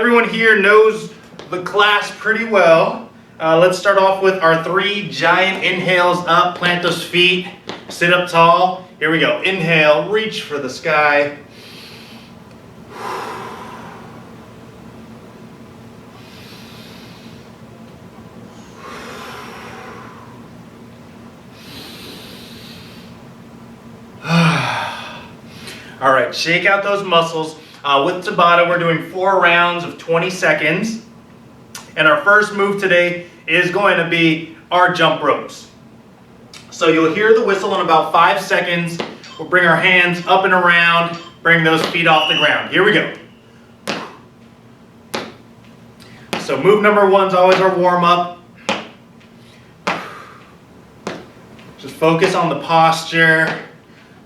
everyone here knows the class pretty well. Let's start off with our 3 giant inhales up. Plant those feet, sit up tall. Here we go. Inhale, reach for the sky. All right, shake out those muscles. With Tabata, we're doing 4 rounds of 20 seconds. And our first move today is going to be our jump ropes. So you'll hear the whistle in about 5 seconds. We'll bring our hands up and around, bring those feet off the ground. Here we go. So move number 1 is always our warm-up. Just focus on the posture.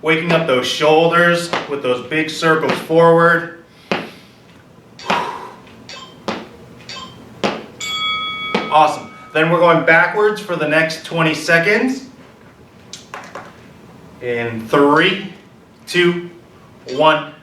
Waking up those shoulders with those big circles forward. Awesome. Then we're going backwards for the next 20 seconds. In 3, 2, 1.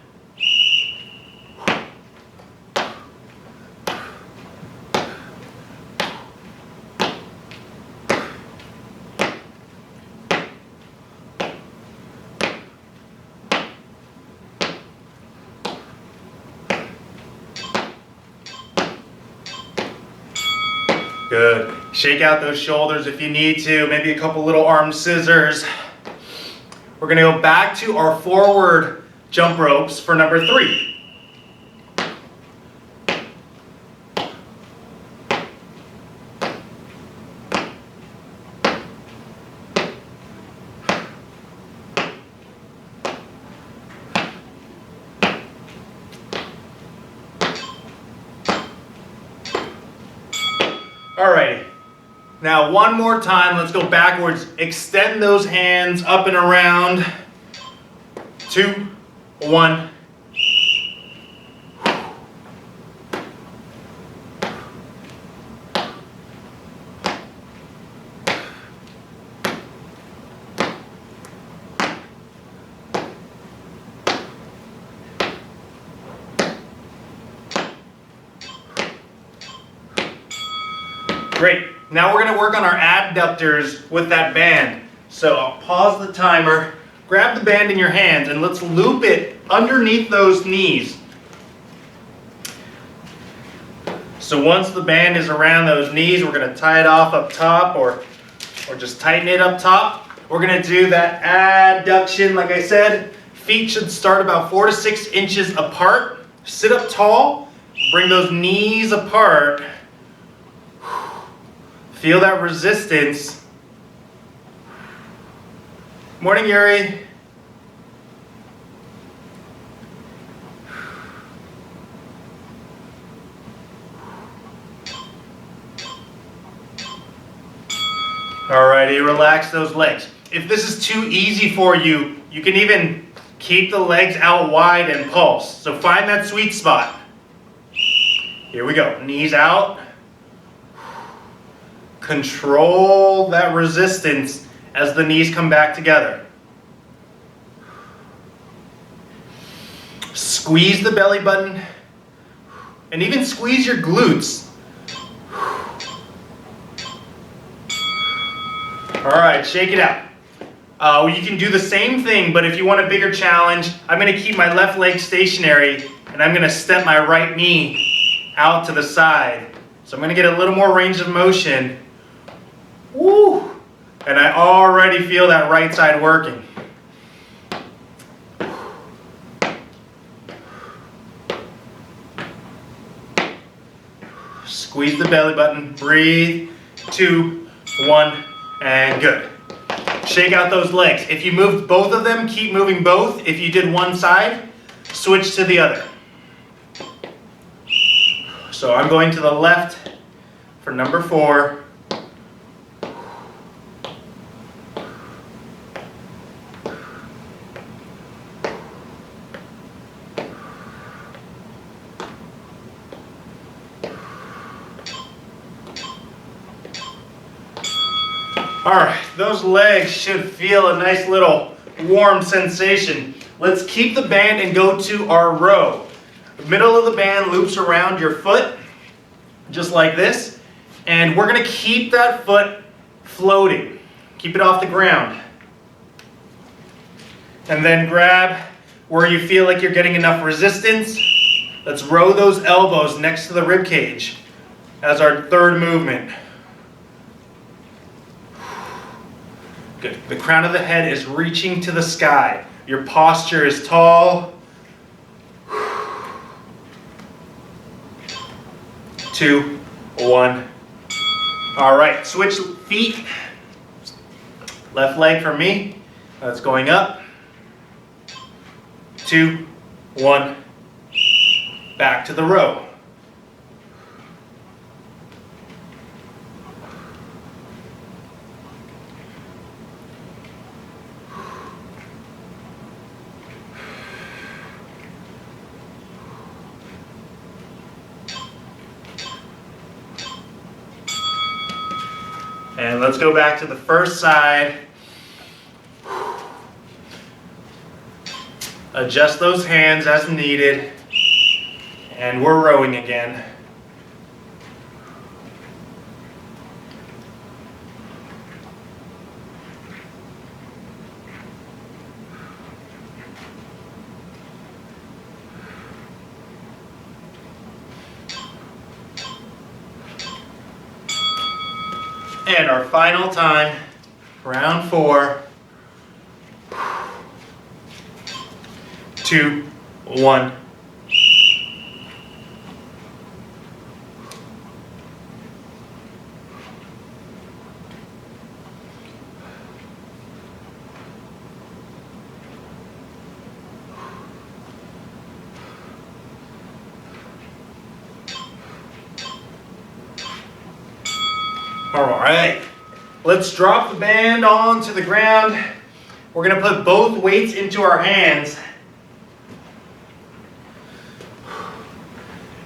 Good. Shake out those shoulders if you need to, maybe a couple little arm scissors. We're going to go back to our forward jump ropes for number 3. Alrighty, now one more time, let's go backwards. Extend those hands up and around. 2, 1. Great. Now we're going to work on our adductors with that band. So I'll pause the timer, grab the band in your hands, and let's loop it underneath those knees. So once the band is around those knees, we're going to tie it off up top or just tighten it up top. We're going to do that adduction. Like I said, feet should start about 4 to 6 inches apart. Sit up tall, bring those knees apart. Feel that resistance. Morning, Yuri. Alrighty, relax those legs. If this is too easy for you, you can even keep the legs out wide and pulse. So find that sweet spot. Here we go. Knees out. Control that resistance as the knees come back together. Squeeze the belly button and even squeeze your glutes. All right, shake it out. You can do the same thing, but if you want a bigger challenge, I'm going to keep my left leg stationary and I'm going to step my right knee out to the side. So I'm going to get a little more range of motion. Woo! And I already feel that right side working. Squeeze the belly button, breathe, 2, 1, and good. Shake out those legs. If you moved both of them, keep moving both. If you did one side, switch to the other. So I'm going to the left for number 4. All right, those legs should feel a nice little warm sensation. Let's keep the band and go to our row. The middle of the band loops around your foot, just like this. And we're gonna keep that foot floating. Keep it off the ground. And then grab where you feel like you're getting enough resistance. Let's row those elbows next to the rib cage as our third movement. Good. The crown of the head is reaching to the sky. Your posture is tall. 2, 1. All right, switch feet. Left leg for me. That's going up. 2, 1. Back to the row. And let's go back to the first side. Adjust those hands as needed. And we're rowing again. And our final time, round 4. 2, 1. All right, let's drop the band onto the ground. We're gonna put both weights into our hands.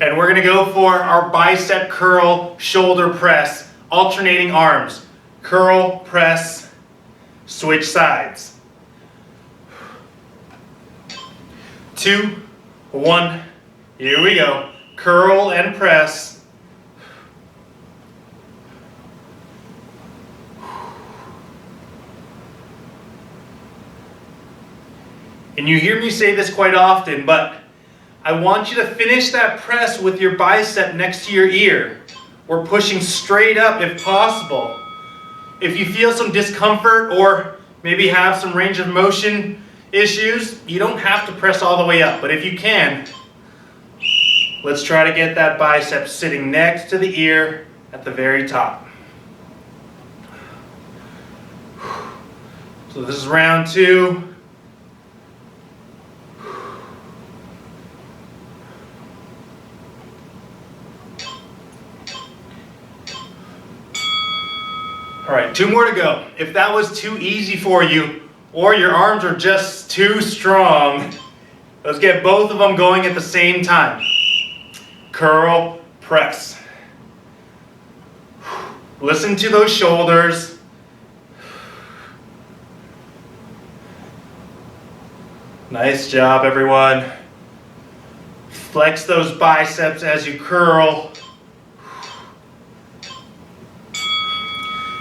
And we're gonna go for our bicep curl, shoulder press, alternating arms. Curl, press, switch sides. 2, 1, here we go. Curl and press. And you hear me say this quite often, but I want you to finish that press with your bicep next to your ear. We're pushing straight up if possible. If you feel some discomfort or maybe have some range of motion issues, you don't have to press all the way up, but if you can, let's try to get that bicep sitting next to the ear at the very top. So this is round 2. All right, 2 more to go. If that was too easy for you, or your arms are just too strong, let's get both of them going at the same time. Curl, press. Listen to those shoulders. Nice job, everyone. Flex those biceps as you curl.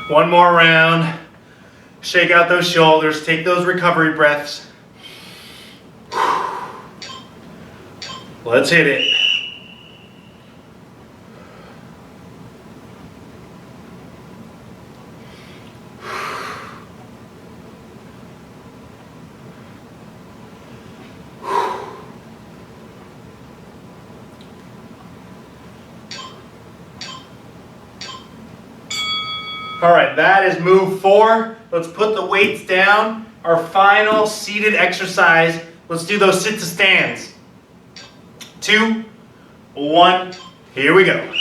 One more round. Shake out those shoulders. Take those recovery breaths. Let's hit it. All right, that is move 4. Let's put the weights down. Our final seated exercise. Let's do those sit to stands. 2, 1, here we go.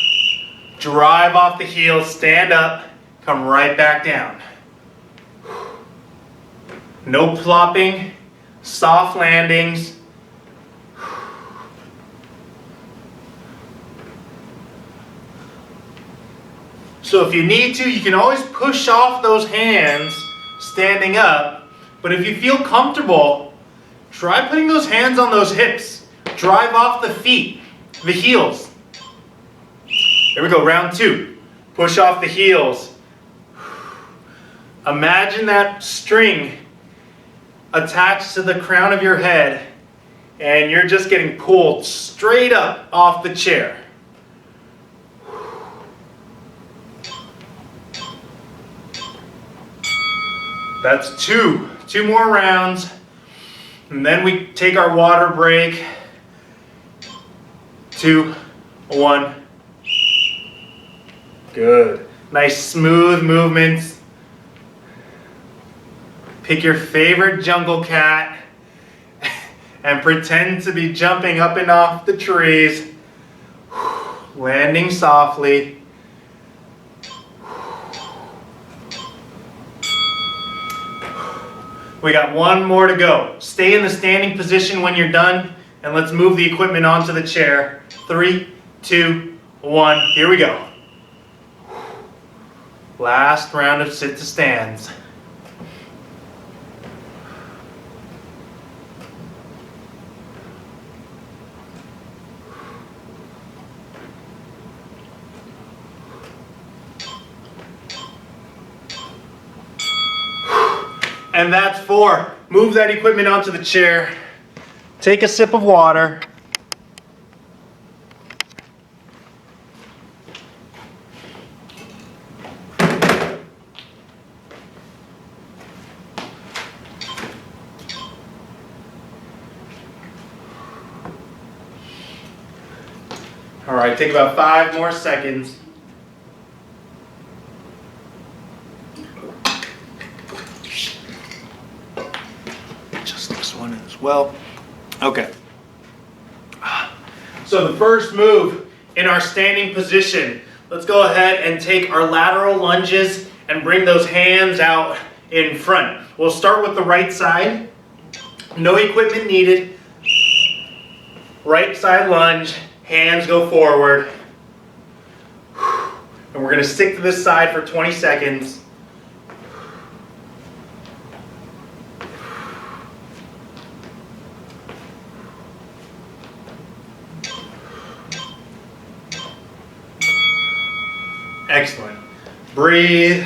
Drive off the heels, stand up, come right back down. No plopping, soft landings. So if you need to, you can always push off those hands standing up. But if you feel comfortable, try putting those hands on those hips drive off the feet, the heels. Here we go, round 2. Push off the heels. Imagine that string attached to the crown of your head and you're just getting pulled straight up off the chair. That's 2. 2 more rounds. And then we take our water break. 2, 1. Good. Nice smooth movements. Pick your favorite jungle cat and pretend to be jumping up and off the trees, landing softly. We got 1 more to go. Stay in the standing position when you're done, and let's move the equipment onto the chair. 3, 2, 1, here we go. Last round of sit to stands. And that's 4. Move that equipment onto the chair. Take a sip of water. All right, take about 5 more seconds. One as well. Okay. So the first move in our standing position, let's go ahead and take our lateral lunges and bring those hands out in front. We'll start with the right side. No equipment needed. Right side lunge, hands go forward. And we're going to stick to this side for 20 seconds. Excellent. Breathe.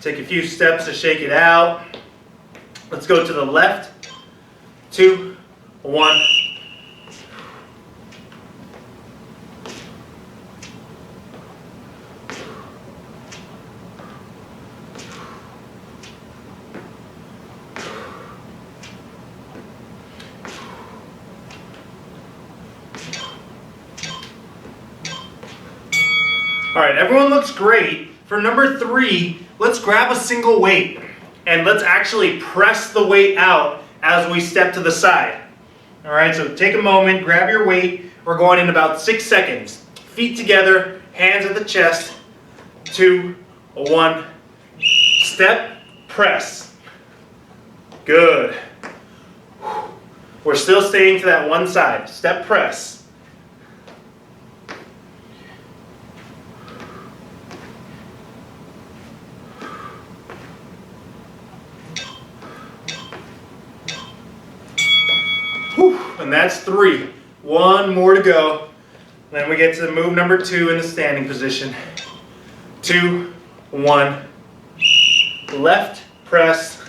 Take a few steps to shake it out. Let's go to the left. 2, 1. All right, everyone looks great. For number 3, let's grab a single weight and let's actually press the weight out as we step to the side. All right, so take a moment, grab your weight. We're going in about 6 seconds. Feet together, hands at the chest. 2, 1. Step, press. Good. We're still staying to that one side. Step, press. And that's 3. 1 more to go. Then we get to move number 2 in the standing position. 2, 1. Left, press.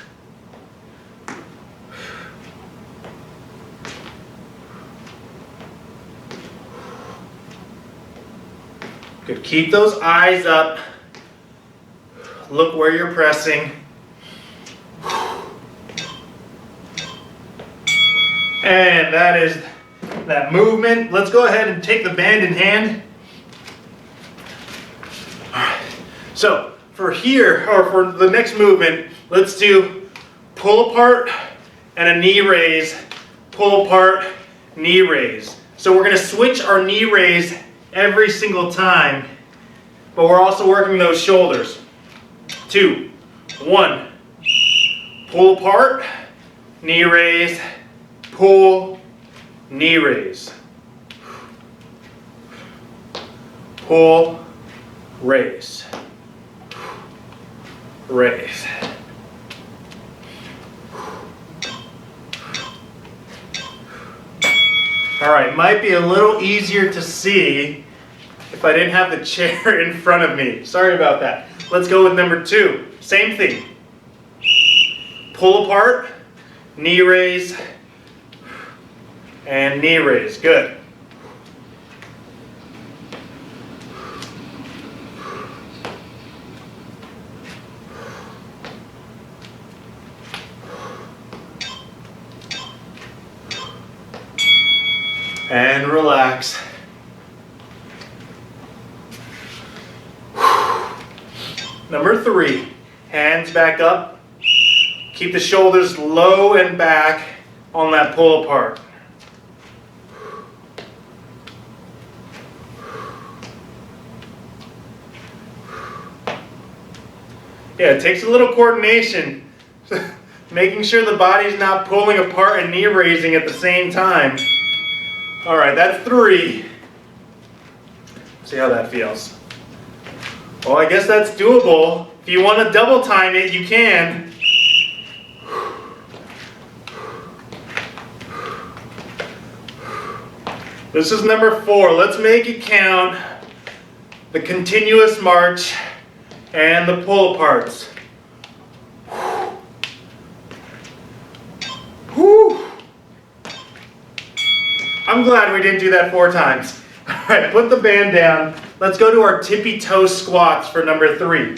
Good. Keep those eyes up. Look where you're pressing. And that is that movement. Let's go ahead and take the band in hand. All right. So for here, or for the next movement, let's do pull apart and a knee raise, pull apart, knee raise. So we're going to switch our knee raise every single time, but we're also working those shoulders. 2, 1, pull apart, knee raise, pull, knee raise. Pull, raise. Raise. All right, might be a little easier to see if I didn't have the chair in front of me. Sorry about that. Let's go with number 2. Same thing. Pull apart, knee raise, and knee raise. Good. And relax. Number 3, hands back up. Keep the shoulders low and back on that pull apart. Yeah, it takes a little coordination. Making sure the body's not pulling apart and knee raising at the same time. All right, that's 3. See how that feels. Well, I guess that's doable. If you want to double time it, you can. This is number 4. Let's make it count. The continuous march and the pull aparts. Whew. I'm glad we didn't do that 4 times. All right, put the band down. Let's go to our tippy toe squats for number 3.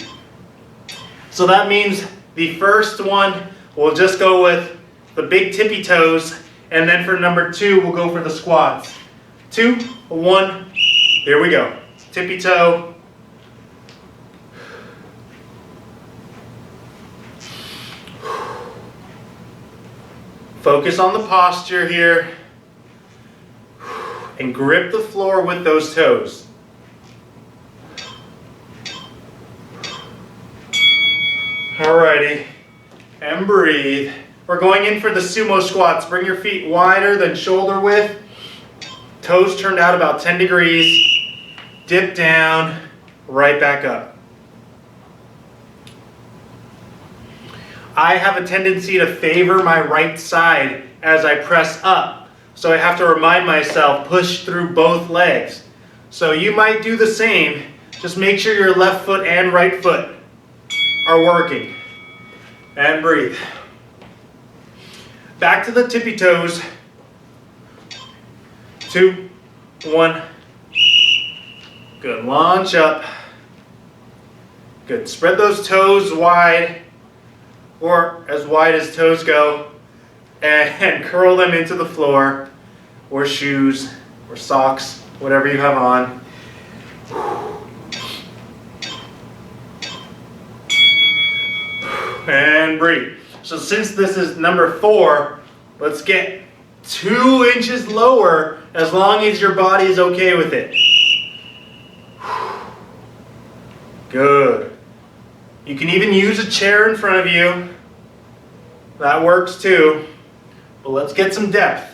So that means the first one, we'll just go with the big tippy toes, and then for number 2, we'll go for the squats. 2, 1, here we go. Tippy toe. Focus on the posture here, and grip the floor with those toes. Alrighty, and breathe. We're going in for the sumo squats. Bring your feet wider than shoulder width. Toes turned out about 10 degrees. Dip down, right back up. I have a tendency to favor my right side as I press up. So I have to remind myself, push through both legs. So you might do the same. Just make sure your left foot and right foot are working. And breathe. Back to the tippy toes. 2, 1. Good. Launch up. Good. Spread those toes wide, or as wide as toes go, and curl them into the floor, or shoes, or socks, whatever you have on. And breathe. So since this is number 4, let's get 2 inches lower as long as your body is okay with it. Good. You can even use a chair in front of you. That works too. But let's get some depth.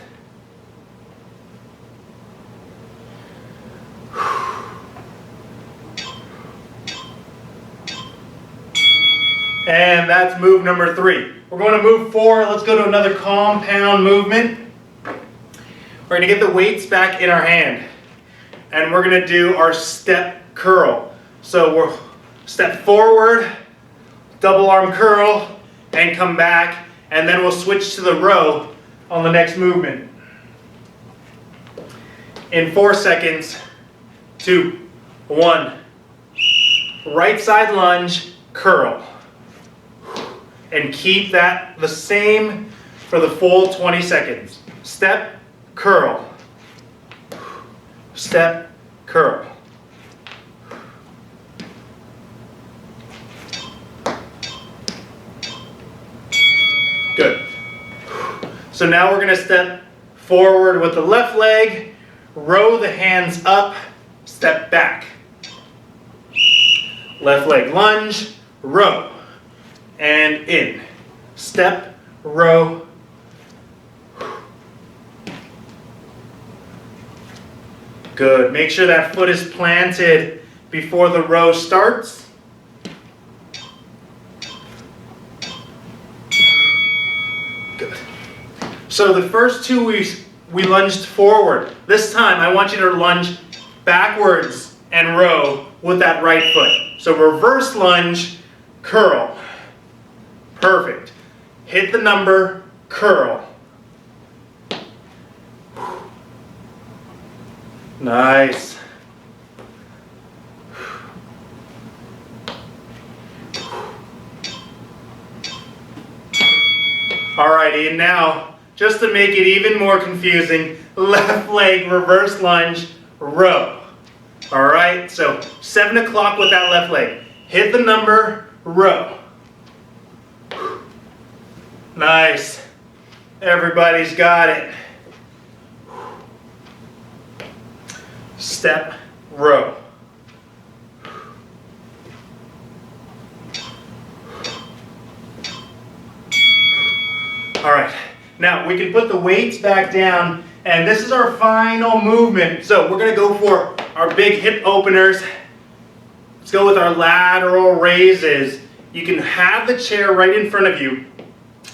And that's move number 3. We're going to move 4. Let's go to another compound movement. We're going to get the weights back in our hand. And we're going to do our step curl. So we'll step forward, double arm curl, and come back. And then we'll switch to the row on the next movement. In 4 seconds. 2, 1. Right side lunge, curl. And keep that the same for the full 20 seconds. Step, curl. Step, curl. Good. So now we're going to step forward with the left leg, row the hands up, step back. Left leg lunge, row. And in. Step, row. Good. Make sure that foot is planted before the row starts. Good. So the first 2 we lunged forward. This time, I want you to lunge backwards and row with that right foot. So reverse lunge, curl. Perfect. Hit the number, curl. Nice. Alrighty, and now, just to make it even more confusing, left leg, reverse lunge, row. Alright, so 7 o'clock with that left leg. Hit the number, row. Nice. Everybody's got it. Step, row. All right, now we can put the weights back down, and this is our final movement. So we're gonna go for our big hip openers. Let's go with our lateral raises. You can have the chair right in front of you,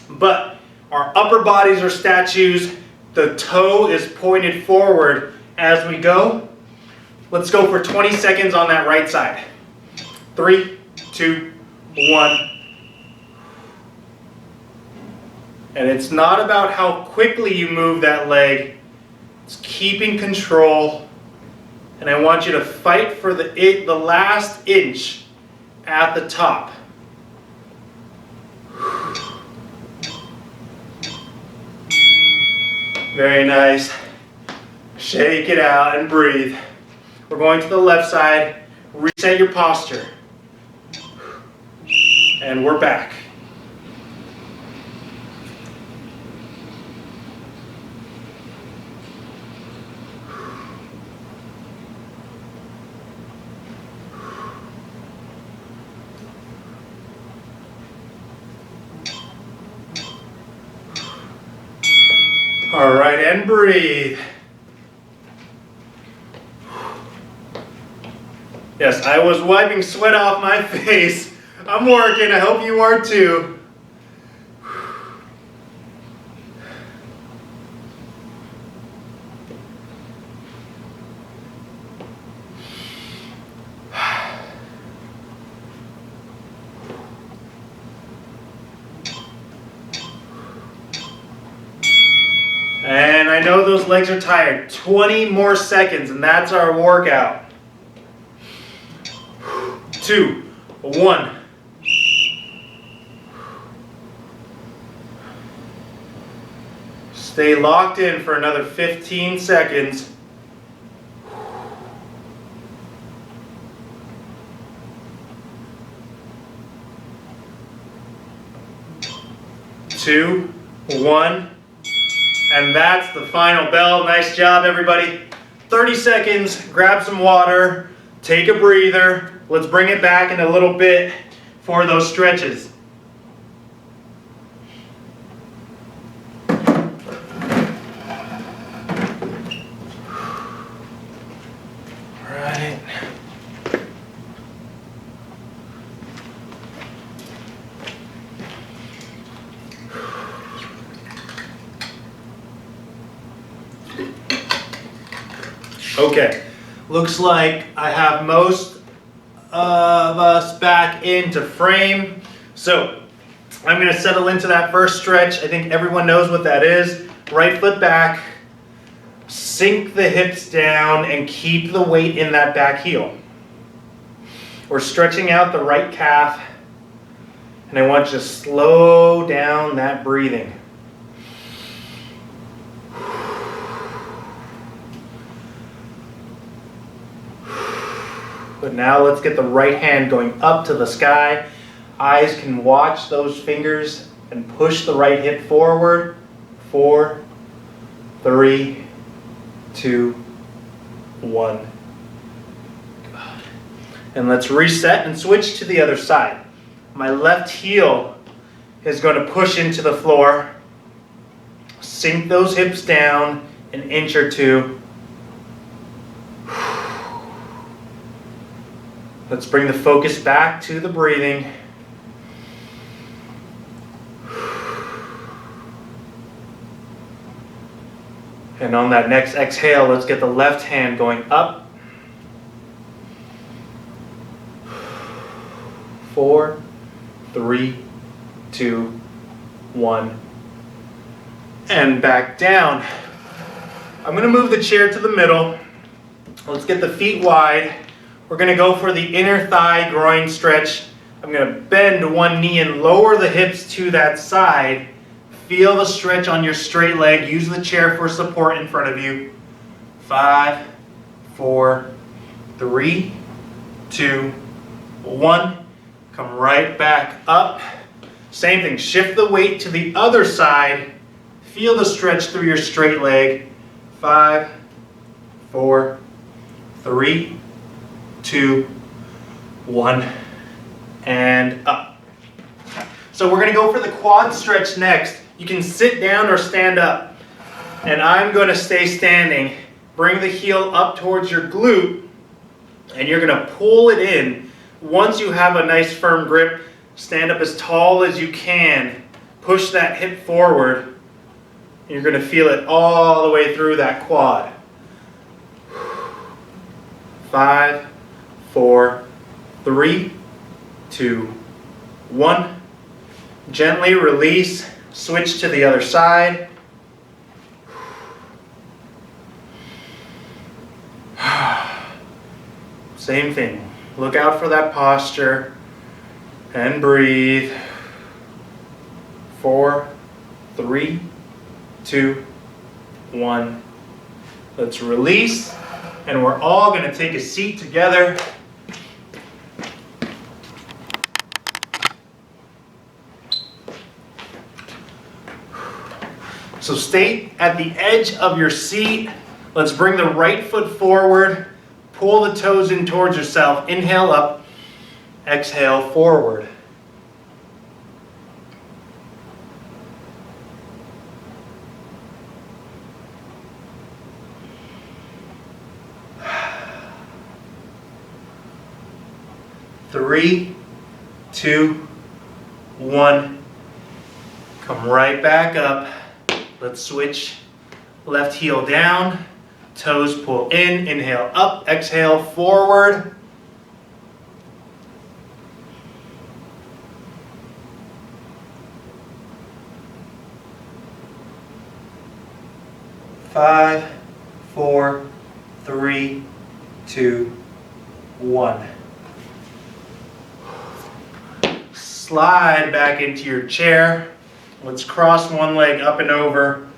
but our upper bodies are statues. The toe is pointed forward as we go. Let's go for 20 seconds on that right side. 3, 2, 1. And it's not about how quickly you move that leg. It's keeping control. And I want you to fight for the last inch at the top. Very nice. Shake it out and breathe. We're going to the left side. Reset your posture. And we're back. All right, and breathe. Yes, I was wiping sweat off my face. I'm working, I hope you are too. And I know those legs are tired. 20 more seconds, and that's our workout. 2, 1. Stay locked in for another 15 seconds. 2, 1. And that's the final bell. Nice job, everybody. 30 seconds, grab some water, take a breather. Let's bring it back in a little bit for those stretches. All right. Okay, looks like I have most of us back into frame. So I'm going to settle into that first stretch. I think everyone knows what that is. Right foot back, sink the hips down and keep the weight in that back heel. We're stretching out the right calf, and I want you to slow down that breathing. But now let's get the right hand going up to the sky. Eyes can watch those fingers and push the right hip forward. 4, 3, 2, 1. Good. And let's reset and switch to the other side. My left heel is going to push into the floor. Sink those hips down an inch or two. Let's bring the focus back to the breathing. And on that next exhale, let's get the left hand going up. 4, 3, 2, 1. And back down. I'm going to move the chair to the middle. Let's get the feet wide. We're going to go for the inner thigh groin stretch. I'm going to bend one knee and lower the hips to that side. Feel the stretch on your straight leg. Use the chair for support in front of you. 5, 4, 3, 2, 1. Come right back up. Same thing. Shift the weight to the other side. Feel the stretch through your straight leg. 5, 4, 3, 2, 1, and up. So we're going to go for the quad stretch next. You can sit down or stand up. And I'm going to stay standing. Bring the heel up towards your glute, and you're going to pull it in. Once you have a nice firm grip, stand up as tall as you can. Push that hip forward. You're going to feel it all the way through that quad. 5, 4, 3, 2, 1. Gently release. Switch to the other side. Same thing. Look out for that posture and breathe. 4, 3, 2, 1. Let's release, and we're all going to take a seat together. So stay at the edge of your seat. Let's bring the right foot forward. Pull the toes in towards yourself. Inhale up. Exhale forward. Three, 2, 1. Come right back up. Let's switch. Left heel down. Toes pull in. Inhale up. Exhale forward. Five, 4, 3, 2, 1. Slide back into your chair. Let's cross one leg up and over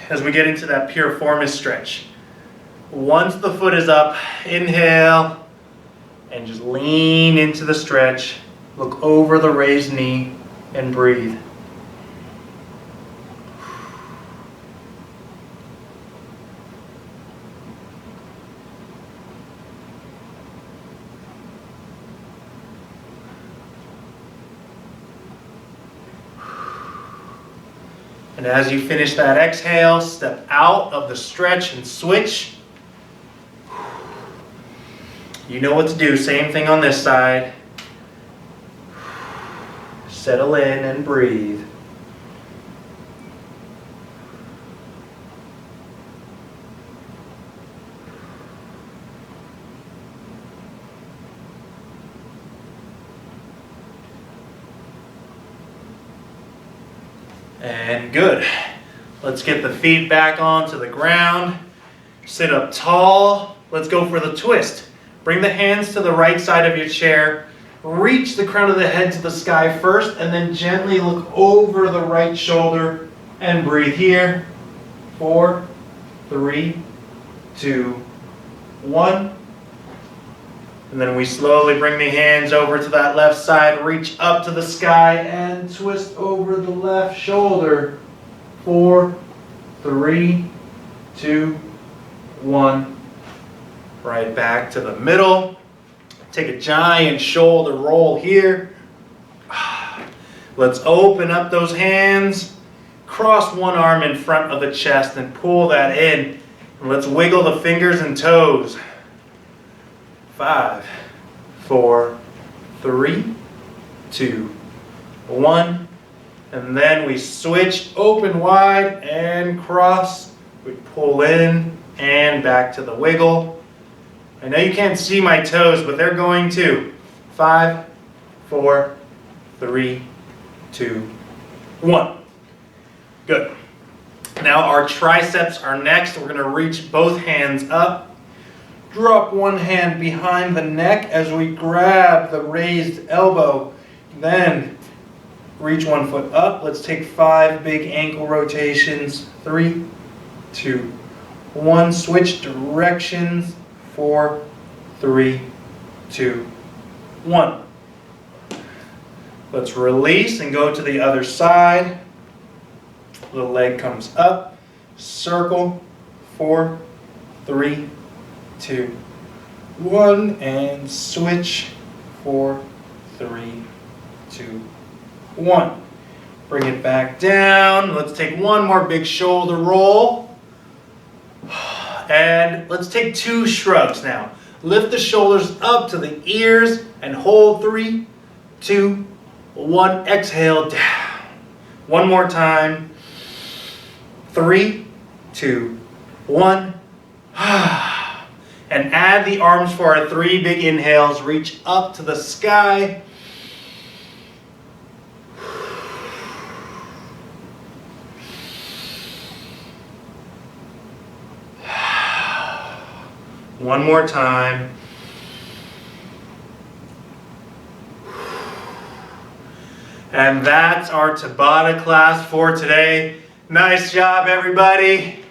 as we get into that piriformis stretch. Once the foot is up, inhale and just lean into the stretch. Look over the raised knee and breathe. And as you finish that exhale, step out of the stretch and switch. You know what to do. Same thing on this side. Settle in and breathe. And good. Let's get the feet back onto the ground. Sit up tall. Let's go for the twist. Bring the hands to the right side of your chair. Reach the crown of the head to the sky first, and then gently look over the right shoulder and breathe here. 4, 3, 2, 1. And then we slowly bring the hands over to that left side, reach up to the sky and twist over the left shoulder. 4, 3, 2, 1. Right back to the middle. Take a giant shoulder roll here. Let's open up those hands. Cross one arm in front of the chest and pull that in. And let's wiggle the fingers and toes. 5, 4, 3, 2, 1. And then we switch, open wide and cross We pull in and back to the wiggle. I know you can't see my toes, but they're going to. 5, 4, 3, 2, 1. Good. Now our triceps are next. We're going to reach both hands up. Drop one hand behind the neck as we grab the raised elbow. Then reach one foot up. Let's take 5 big ankle rotations. 3, 2, 1. Switch directions. 4, 3, 2, 1. Let's release and go to the other side. The leg comes up. Circle. 4, 3, 2, 1. And switch. 4, 3, 2, 1. Bring it back down. Let's take one more big shoulder roll. And let's take 2 shrugs now. Lift the shoulders up to the ears and hold. 3, 2, 1. Exhale down. One more time. 3, 2, 1. And add the arms for our 3 big inhales. Reach up to the sky. One more time. And that's our Tabata class for today. Nice job, everybody.